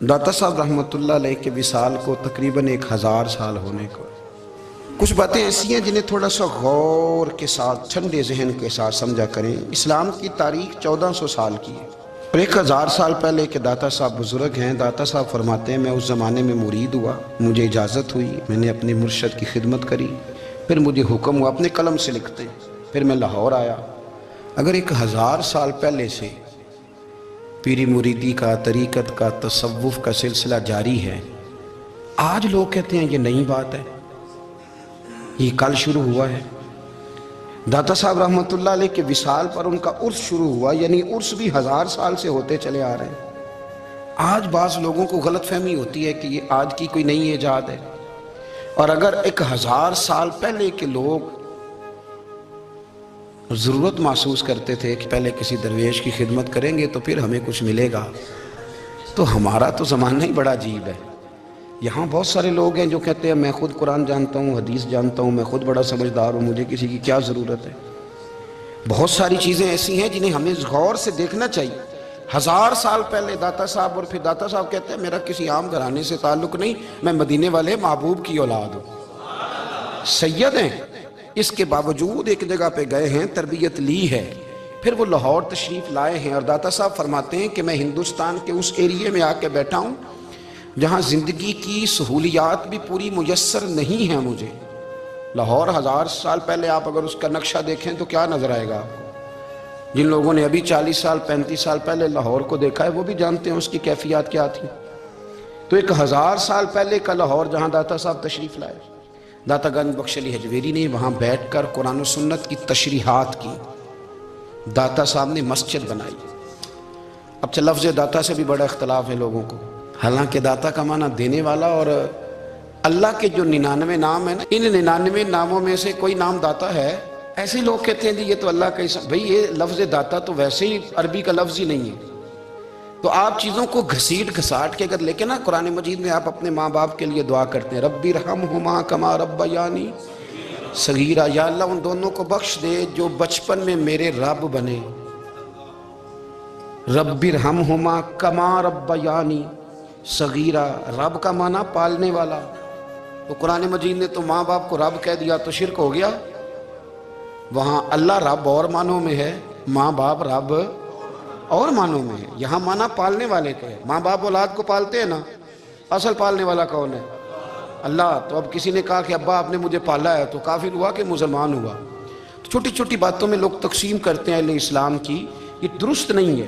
داتا صاحب رحمۃ اللہ علیہ کے وصال کو تقریباً 1000 سال ہونے کو کچھ باتیں ایسی ہیں جنہیں تھوڑا سا غور کے ساتھ ٹھنڈے ذہن کے ساتھ سمجھا کریں۔ اسلام کی تاریخ 1400 سال کی ہے اور 1000 سال پہلے کے داتا صاحب بزرگ ہیں۔ داتا صاحب فرماتے ہیں میں اس زمانے میں مرید ہوا، مجھے اجازت ہوئی، میں نے اپنے مرشد کی خدمت کری، پھر مجھے حکم ہوا اپنے قلم سے لکھتے، پھر میں لاہور آیا۔ اگر 1000 سال پہلے سے پیری مریدی کا، طریقت کا، تصوف کا سلسلہ جاری ہے، آج لوگ کہتے ہیں یہ نئی بات ہے، یہ کل شروع ہوا ہے۔ داتا صاحب رحمۃ اللہ علیہ کے وصال پر ان کا عرس شروع ہوا، یعنی عرس بھی 1000 سال سے ہوتے چلے آ رہے ہیں۔ آج بعض لوگوں کو غلط فہمی ہوتی ہے کہ یہ آج کی کوئی نئی ایجاد ہے، اور اگر 1000 سال پہلے کے لوگ ضرورت محسوس کرتے تھے کہ پہلے کسی درویش کی خدمت کریں گے تو پھر ہمیں کچھ ملے گا، تو ہمارا تو زمانہ ہی بڑا عجیب ہے۔ یہاں بہت سارے لوگ ہیں جو کہتے ہیں میں خود قرآن جانتا ہوں، حدیث جانتا ہوں، میں خود بڑا سمجھدار ہوں، مجھے کسی کی کیا ضرورت ہے۔ بہت ساری چیزیں ایسی ہیں جنہیں ہمیں غور سے دیکھنا چاہیے۔ 1000 سال پہلے داتا صاحب، اور پھر داتا صاحب کہتے ہیں میرا کسی عام گھرانے سے تعلق نہیں، میں مدینے والے محبوب کی اولاد ہوں، سید ہیں، اس کے باوجود ایک جگہ پہ گئے ہیں، تربیت لی ہے، پھر وہ لاہور تشریف لائے ہیں۔ اور داتا صاحب فرماتے ہیں کہ میں ہندوستان کے اس ایریے میں آ کے بیٹھا ہوں جہاں زندگی کی سہولیات بھی پوری میسر نہیں ہیں مجھے۔ لاہور 1000 سال پہلے آپ اگر اس کا نقشہ دیکھیں تو کیا نظر آئے گا آپ کو؟ جن لوگوں نے ابھی 40 سال 35 سال پہلے لاہور کو دیکھا ہے وہ بھی جانتے ہیں اس کی کیفیات کیا تھی۔ تو 1000 سال پہلے کا لاہور جہاں داتا صاحب تشریف لائے، داتا گنج بخش علی حجویری نے وہاں بیٹھ کر قرآن و سنت کی تشریحات کی، داتا صاحب نے مسجد بنائی۔ اب لفظ داتا سے بھی بڑا اختلاف ہے لوگوں کو، حالانکہ داتا کا معنی دینے والا، اور اللہ کے جو 99 نام ہیں نا، ان 99 ناموں میں سے کوئی نام داتا ہے۔ ایسے لوگ کہتے ہیں جی یہ تو اللہ کا اسم، بھئی یہ لفظ داتا تو ویسے ہی عربی کا لفظ ہی نہیں ہے۔ تو آپ چیزوں کو گھسیٹ گھساٹ کے اگر لے کے نا، قرآن مجید میں آپ اپنے ماں باپ کے لیے دعا کرتے ہیں رب ارحمہما کما ربیانی صغیرا، یا اللہ ان دونوں کو بخش دے جو بچپن میں میرے رب بنے۔ رب ارحمہما کما ربیانی صغیرا، رب کا معنی پالنے والا، تو قرآن مجید نے تو ماں باپ کو رب کہہ دیا تو شرک ہو گیا۔ وہاں اللہ رب اور معنوں میں ہے، ماں باپ رب اور معنوں میں ہے۔ یہاں معنی پالنے والے کا ہے، ماں باپ اولاد کو پالتے ہیں نا، اصل پالنے والا کون ہے؟ اللہ۔ تو اب کسی نے کہا کہ ابا آپ نے مجھے پالا ہے تو کافر ہوا کہ مسلمان ہوا؟ چھوٹی چھوٹی باتوں میں لوگ تقسیم کرتے ہیں اہل اسلام کی، یہ درست نہیں ہے۔